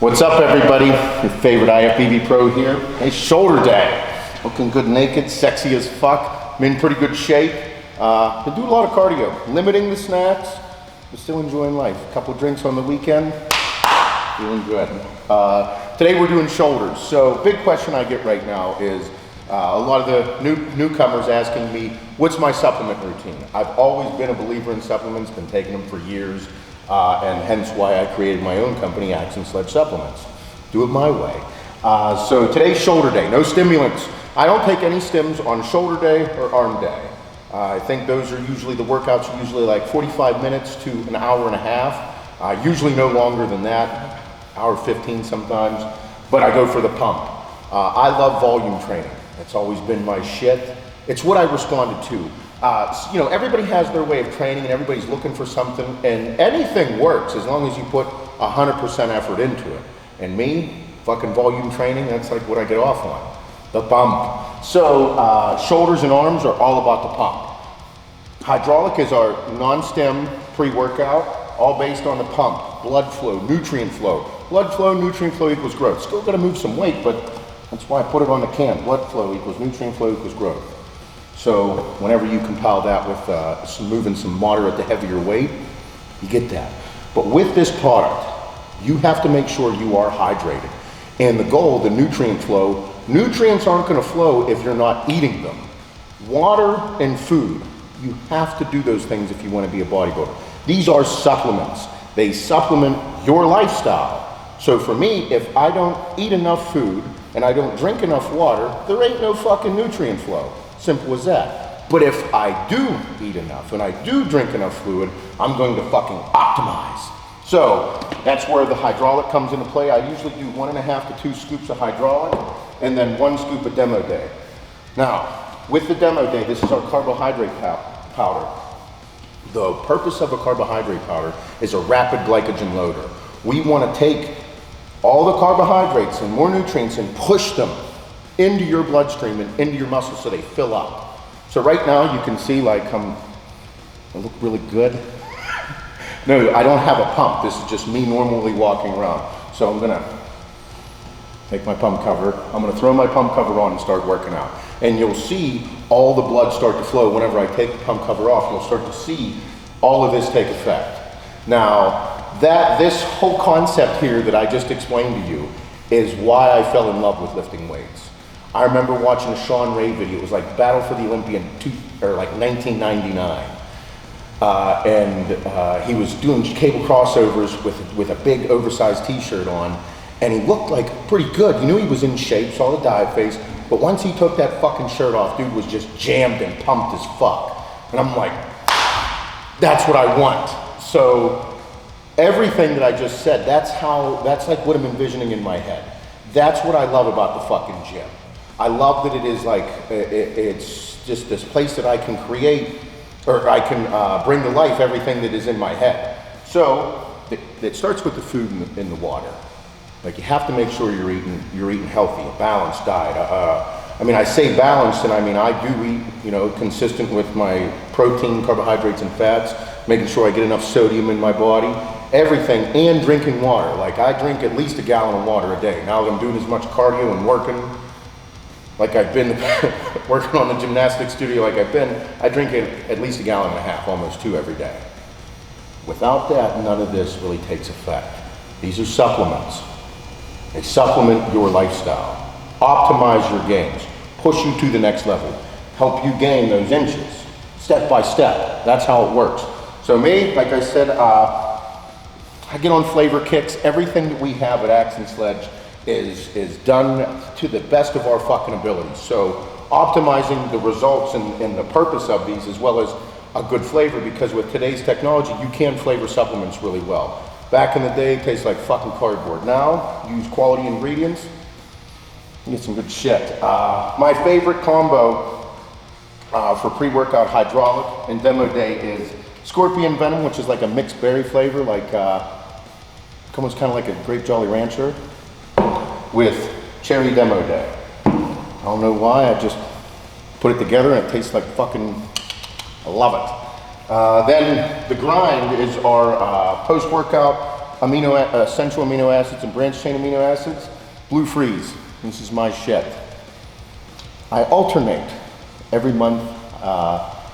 What's up, everybody? Your favorite IFBB pro here. Hey, shoulder day. Looking good naked, sexy as fuck. I'm in pretty good shape. Been doing a lot of cardio, limiting the snacks, but still enjoying life. A couple drinks on the weekend, feeling good. Today we're doing shoulders. So big question I get right now is a lot of the newcomers asking me, what's my supplement routine? I've always been a believer in supplements, been taking them for years. And hence why I created my own company, Axe and Sledge Supplements. Do it my way. So today's shoulder day, no stimulants. I don't take any stims on shoulder day or arm day. I think those are usually, the workouts are usually like 45 minutes to an hour and a half. Usually no longer than that, hour 15 sometimes, but I go for the pump. I love volume training. It's always been my shit. It's what I responded to. You know, everybody has their way of training and everybody's looking for something, and anything works as long as you put 100% effort into it. And me, fucking volume training, that's like what I get off on, the pump. So shoulders and arms are all about the pump. Hydraulic is our non-stem pre-workout, all based on the pump, blood flow, nutrient flow. Blood flow, nutrient flow equals growth. Still gotta move some weight, but that's why I put it on the can. Blood flow equals nutrient flow equals growth. So whenever you compile that with moving some moderate to heavier weight, you get that. But with this product, you have to make sure you are hydrated. And the goal, the nutrient flow, nutrients aren't gonna flow if you're not eating them. Water and food, you have to do those things if you wanna be a bodybuilder. These are supplements. They supplement your lifestyle. So for me, if I don't eat enough food and I don't drink enough water, there ain't no fucking nutrient flow. Simple as that. But if I do eat enough and I do drink enough fluid, I'm going to fucking optimize. So that's where the hydraulic comes into play. I usually do 1.5 to 2 scoops of hydraulic and then 1 scoop of demo day. Now, with the demo day, this is our carbohydrate powder. The purpose of a carbohydrate powder is a rapid glycogen loader. We want to take all the carbohydrates and more nutrients and push them into your bloodstream and into your muscles so they fill up. So right now you can see like I look really good. No, I don't have a pump. This is just me normally walking around. So I'm gonna take my pump cover. I'm gonna throw my pump cover on and start working out. And you'll see all the blood start to flow. Whenever I take the pump cover off, you'll start to see all of this take effect. Now, this whole concept here that I just explained to you is why I fell in love with lifting weights. I remember watching a Sean Ray video. It was like Battle for the Olympian, like 1999. He was doing cable crossovers with a big oversized t-shirt on, and he looked like pretty good. You knew he was in shape, saw the diet face, but once he took that fucking shirt off, dude was just jammed and pumped as fuck. And I'm like, that's what I want. So everything that I just said, that's like what I'm envisioning in my head. That's what I love about the fucking gym. I love that it is like, it's just this place that I can create, or I can bring to life everything that is in my head. So it starts with the food and the water. Like you have to make sure you're eating healthy, a balanced diet. I mean, I say balanced, and I mean, I do eat, you know, consistent with my protein, carbohydrates, and fats, making sure I get enough sodium in my body, everything, and drinking water. Like I drink at least 1 gallon of water a day. Now that I'm doing as much cardio and working, like I've been working on the gymnastics studio like I've been, I drink at least 1.5 gallons, almost 2 every day. Without that, none of this really takes effect. These are supplements. They supplement your lifestyle, optimize your gains, push you to the next level, help you gain those inches, step by step. That's how it works. So me, like I said, I get on flavor kicks. Everything that we have at Axe and Sledge is done to the best of our fucking abilities. So optimizing the results and the purpose of these, as well as a good flavor, because with today's technology, you can flavor supplements really well. Back in the day, it tastes like fucking cardboard. Now, use quality ingredients, you get some good shit. My favorite combo for pre-workout hydraulic and demo day is scorpion venom, which is like a mixed berry flavor, like almost kind of like a grape Jolly Rancher, with cherry demo day. I don't know why, I just put it together and it tastes like fucking, I love it. Then the grind is our post-workout essential amino acids and branched chain amino acids, Blue Freeze. This is my shit. I alternate every month,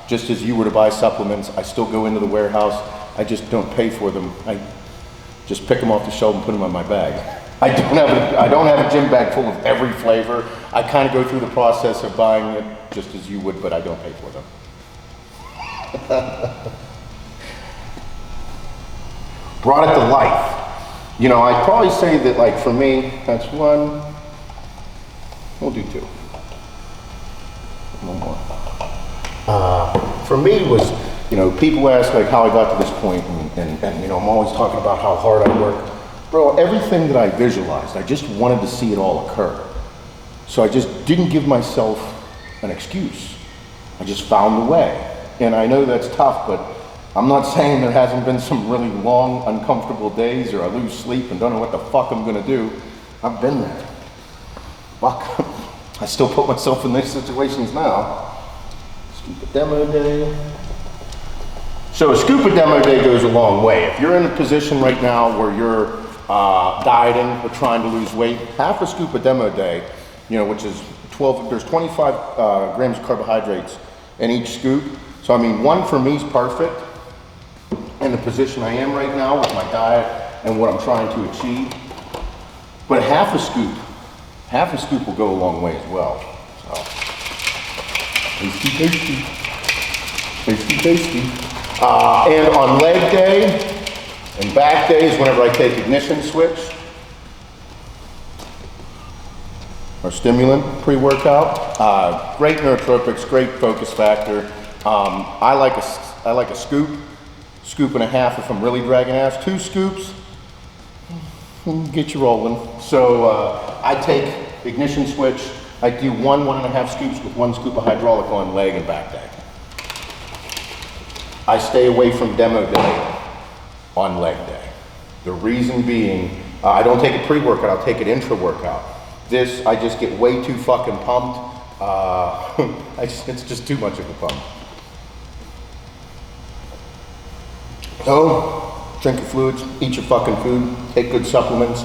just as you were to buy supplements. I still go into the warehouse. I just don't pay for them. I just pick them off the shelf and put them in my bag. I don't have a gym bag full of every flavor. I kind of go through the process of buying it just as you would, but I don't pay for them. Brought it to life. You know, I'd probably say that, like, for me, that's one. We'll do two. One more. For me was, you know, people ask like how I got to this point, and you know, I'm always talking about how hard I work. Bro, everything that I visualized, I just wanted to see it all occur. So I just didn't give myself an excuse. I just found the way. And I know that's tough, but I'm not saying there hasn't been some really long, uncomfortable days, or I lose sleep and don't know what the fuck I'm gonna do. I've been there. Fuck. I still put myself in these situations now. Scuba demo day. So a scuba demo day goes a long way. If you're in a position right now where you're dieting or trying to lose weight, half a scuba demo day, you know, which is 12, there's 25 grams of carbohydrates in each scoop. So I mean, one for me is perfect in the position I am right now with my diet and what I'm trying to achieve. But half a scoop will go a long way as well. So, tasty, tasty, tasty, tasty. And on leg day and back days, whenever I take ignition switch or stimulant pre-workout, great neurotropics, great focus factor. I like a scoop and a half if I'm really dragging ass. 2 scoops, get you rolling. So I take ignition switch. I do 1.5 scoops with 1 scoop of hydraulic on leg and back day. I stay away from demo day on leg day. The reason being, I don't take a pre-workout, I'll take an intra-workout. This, I just get way too fucking pumped. It's just too much of a pump. So, drink your fluids, eat your fucking food, take good supplements,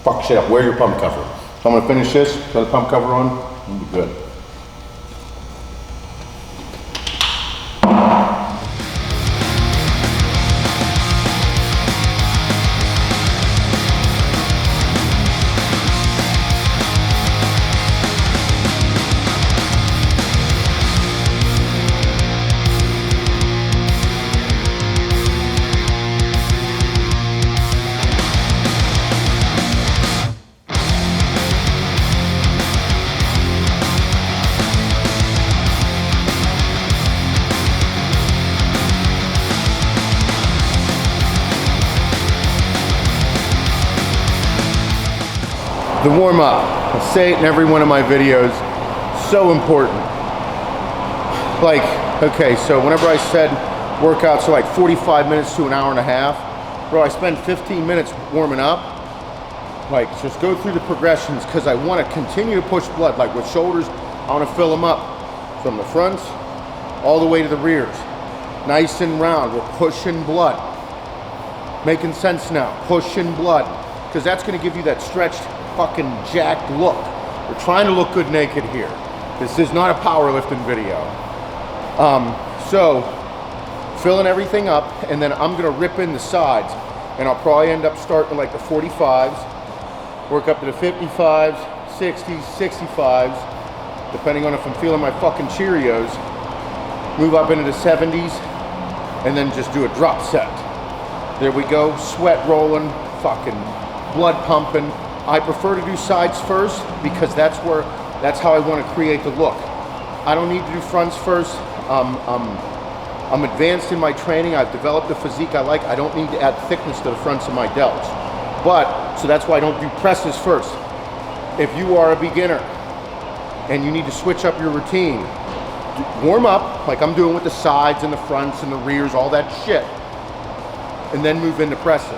fuck shit up, wear your pump cover. So I'm gonna finish this, put the pump cover on, and be good. The warm up, I say it in every one of my videos, so important. Like, okay, so whenever I said workouts are like 45 minutes to an hour and a half, bro, I spend 15 minutes warming up. Like, just go through the progressions because I want to continue to push blood. Like with shoulders, I want to fill them up from the fronts all the way to the rears. Nice and round, we're pushing blood. Making sense now, pushing blood. Because that's going to give you that stretched, fucking jacked look. We're trying to look good naked here. This is not a powerlifting video. So, filling everything up, and then I'm gonna rip in the sides, and I'll probably end up starting like the 45s, work up to the 55s, 60s, 65s, depending on if I'm feeling my fucking Cheerios, move up into the 70s, and then just do a drop set. There we go, sweat rolling, fucking blood pumping. I prefer to do sides first because that's how I want to create the look. I don't need to do fronts first. I'm advanced in my training. I've developed a physique I like. I don't need to add thickness to the fronts of my delts. So that's why I don't do presses first. If you are a beginner and you need to switch up your routine, warm up like I'm doing with the sides and the fronts and the rears, all that shit, and then move into presses.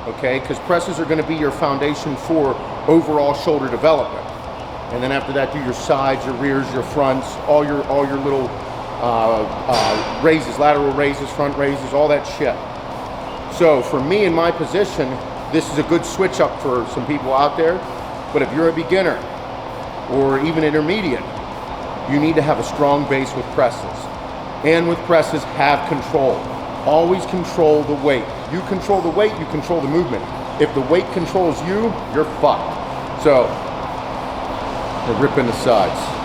Okay, because presses are going to be your foundation for overall shoulder development, and then after that, do your sides, your rears, your fronts, all your little raises, lateral raises, front raises, all that shit. So for me in my position, this is a good switch up for some people out there. But if you're a beginner or even intermediate, you need to have a strong base with presses. And with presses, have control. Always control the weight. You control the weight, you control the movement. If the weight controls you, you're fucked. So, we're ripping the sides.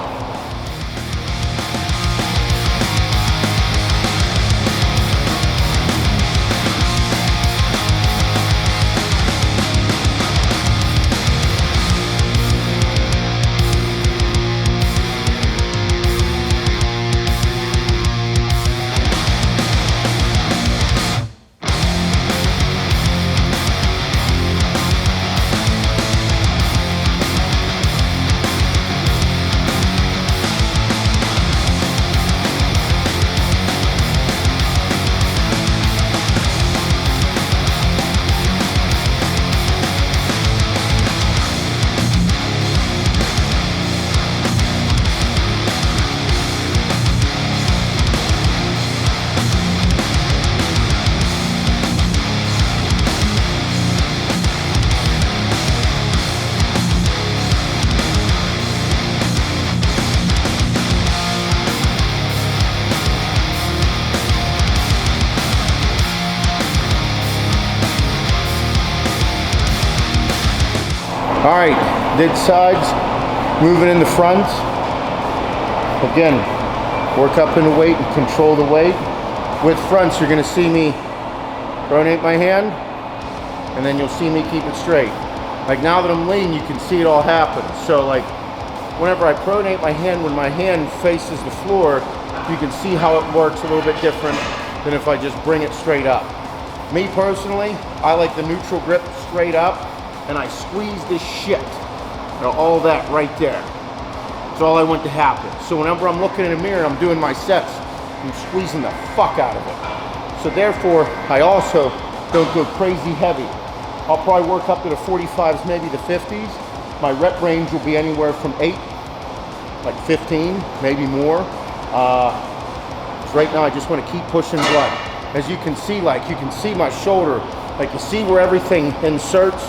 All right, did sides, moving in the front. Again, work up in the weight and control the weight. With fronts, you're gonna see me pronate my hand, and then you'll see me keep it straight. Like now that I'm lean, you can see it all happen. So like, whenever I pronate my hand, when my hand faces the floor, you can see how it works a little bit different than if I just bring it straight up. Me personally, I like the neutral grip straight up, and I squeeze this shit. All that right there. That's all I want to happen. So whenever I'm looking in a mirror, I'm doing my sets, I'm squeezing the fuck out of it. So therefore, I also don't go crazy heavy. I'll probably work up to the 45s, maybe the 50s. My rep range will be anywhere from 8, like 15, maybe more. So right now I just want to keep pushing blood. As you can see, like you can see my shoulder, like you see where everything inserts.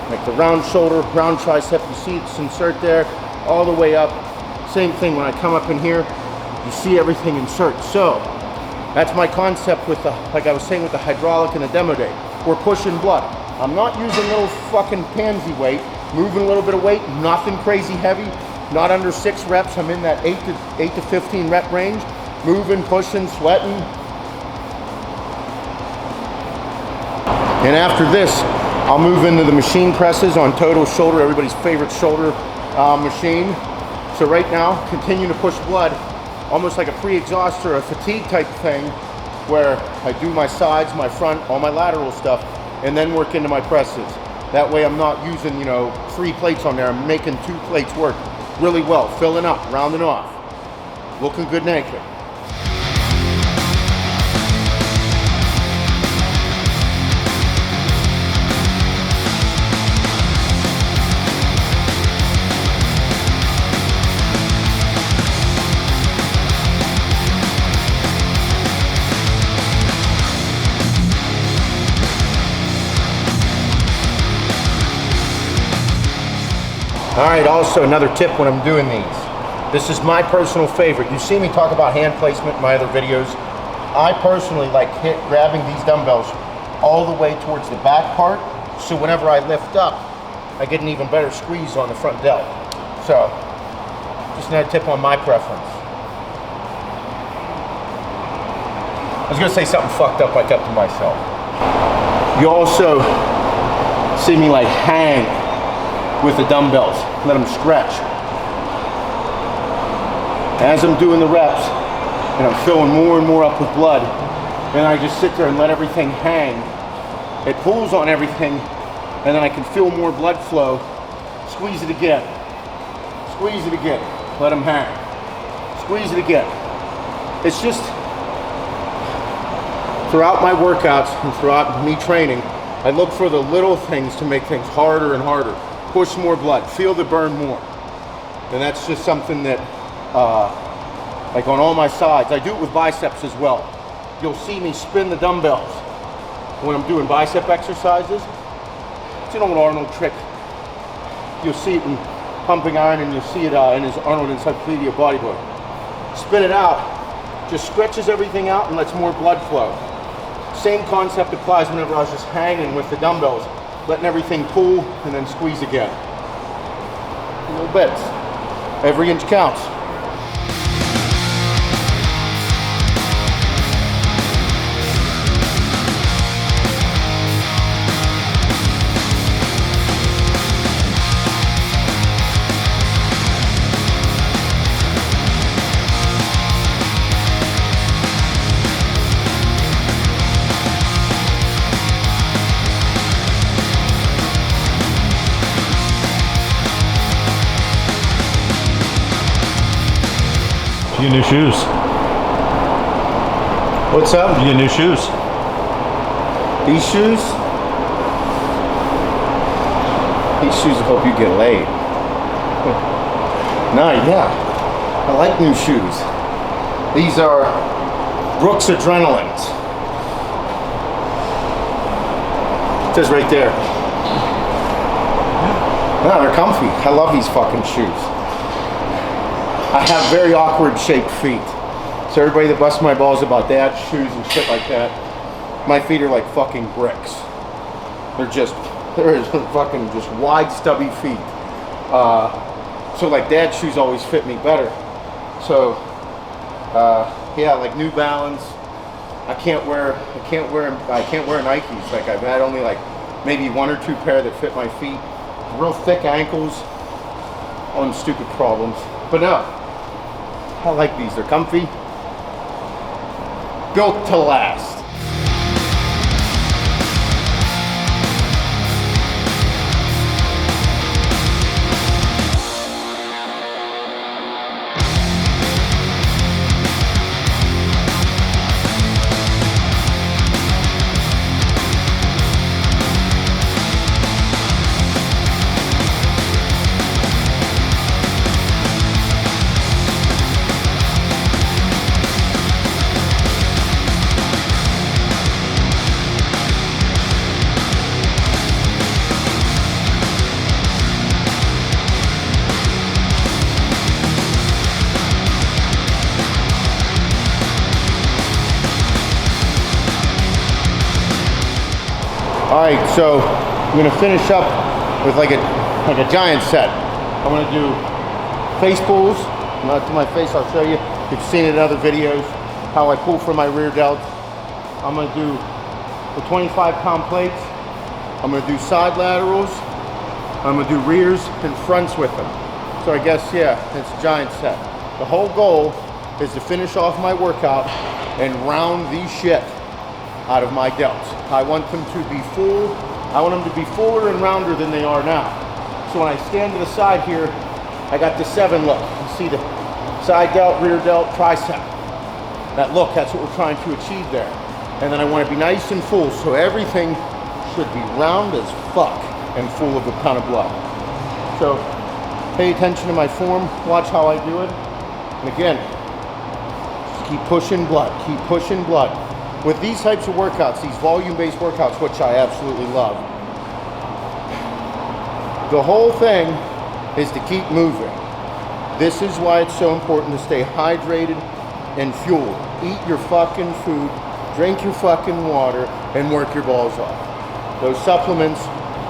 Like the round shoulder, round tricep, you see it's insert there, all the way up. Same thing when I come up in here, you see everything insert. So, that's my concept with the, like I was saying with the hydraulic and the demo day. We're pushing blood. I'm not using little fucking pansy weight, moving a little bit of weight, nothing crazy heavy, not under 6 reps. I'm in that 8 to 15 rep range, moving, pushing, sweating. And after this, I'll move into the machine presses on total shoulder, everybody's favorite shoulder machine. So right now, continue to push blood, almost like a pre-exhaust or a fatigue type thing, where I do my sides, my front, all my lateral stuff, and then work into my presses. That way I'm not using, 3 plates on there, I'm making 2 plates work really well, filling up, rounding off, looking good naked. All right, also another tip when I'm doing these. This is my personal favorite. You see me talk about hand placement in my other videos. I personally like grabbing these dumbbells all the way towards the back part, so whenever I lift up, I get an even better squeeze on the front delt. So, just another tip on my preference. I was gonna say something fucked up I kept to myself. You also see me like hang with the dumbbells, let them stretch. As I'm doing the reps, and I'm filling more and more up with blood, and I just sit there and let everything hang. It pulls on everything, and then I can feel more blood flow. Squeeze it again. Squeeze it again. Let them hang. Squeeze it again. It's just, throughout my workouts and throughout me training, I look for the little things to make things harder and harder. Push more blood, feel the burn more. And that's just something that, like on all my sides, I do it with biceps as well. You'll see me spin the dumbbells when I'm doing bicep exercises. It's an old Arnold trick. You'll see it in pumping iron, and you'll see it in his Arnold Encyclopedia Bodybuilding. Spin it out, just stretches everything out and lets more blood flow. Same concept applies whenever I was just hanging with the dumbbells, letting everything pull and then squeeze again. Little bits. Every inch counts. You get new shoes. What's up? You get new shoes. These shoes? These shoes will help you get laid. No, yeah. I like new shoes. These are Brooks Adrenalines. It says right there. No, they're comfy. I love these fucking shoes. I have very awkward shaped feet. So everybody that busts my balls about dad's shoes and shit like that, my feet are like fucking bricks. They're fucking just wide stubby feet. So like dad's shoes always fit me better. So yeah, like New Balance. I can't wear Nikes. Like I've had only like maybe one or two pair that fit my feet. Real thick ankles on stupid problems. But no, I like these. They're comfy. Built to last. Alright, so I'm gonna finish up with like a giant set. I'm gonna do face pulls. Not to my face, I'll show you. You've seen it in other videos, how I pull from my rear delts. I'm gonna do the 25-pound plates. I'm gonna do side laterals. I'm gonna do rears and fronts with them. So I guess, yeah, it's a giant set. The whole goal is to finish off my workout and round the shit out of my delts. I want them to be full. I want them to be fuller and rounder than they are now. So when I stand to the side here, I got the 7 look. You see the side delt, rear delt, tricep. That look, that's what we're trying to achieve there. And then I want to be nice and full, so everything should be round as fuck and full of a ton of blood. So pay attention to my form, watch how I do it. And again, just keep pushing blood, keep pushing blood. With these types of workouts, these volume-based workouts, which I absolutely love, the whole thing is to keep moving. This is why it's so important to stay hydrated and fueled. Eat your fucking food, drink your fucking water, and work your balls off. Those supplements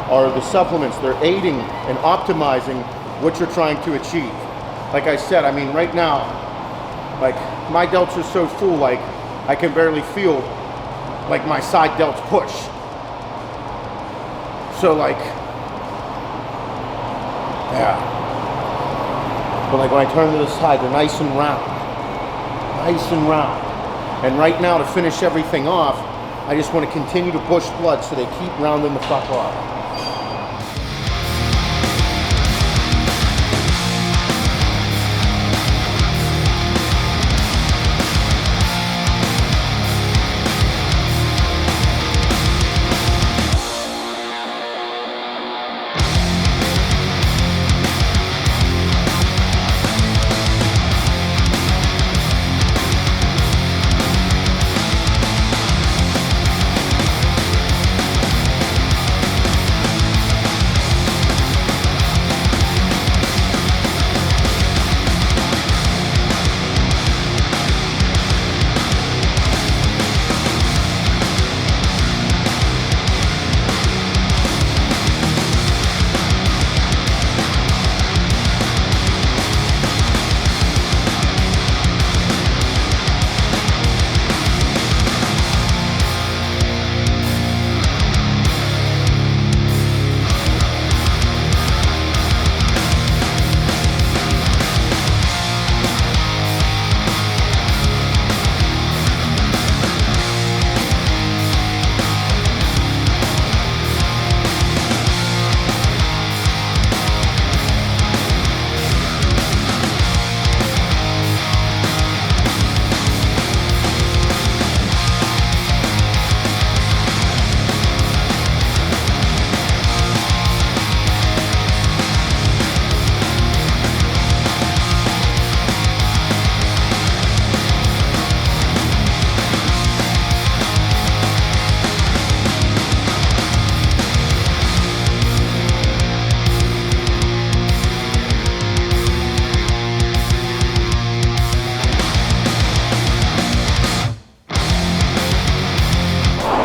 are the supplements. They're aiding and optimizing what you're trying to achieve. Like I said, I mean, right now, like, my delts are so full, like, I can barely feel like my side delts push. So like, yeah. But like when I turn to the side, they're nice and round. Nice and round. And right now, to finish everything off, I just want to continue to push blood so they keep rounding the fuck off.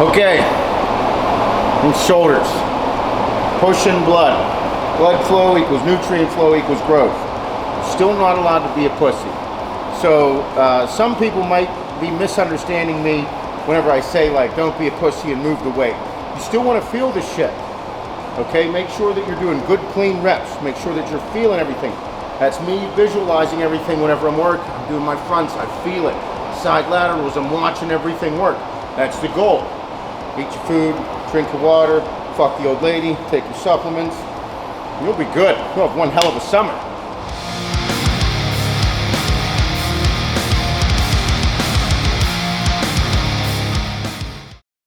Okay, and shoulders. Pushing blood. Blood flow equals nutrient flow equals growth. Still not allowed to be a pussy. So some people might be misunderstanding me whenever I say like, don't be a pussy and move the weight. You still want to feel the shit. Okay, make sure that you're doing good clean reps. Make sure that you're feeling everything. That's me visualizing everything whenever I'm working. I'm doing my fronts, I feel it. Side laterals, I'm watching everything work. That's the goal. Eat your food, drink your water, fuck the old lady, take your supplements. You'll be good. You'll have one hell of a summer.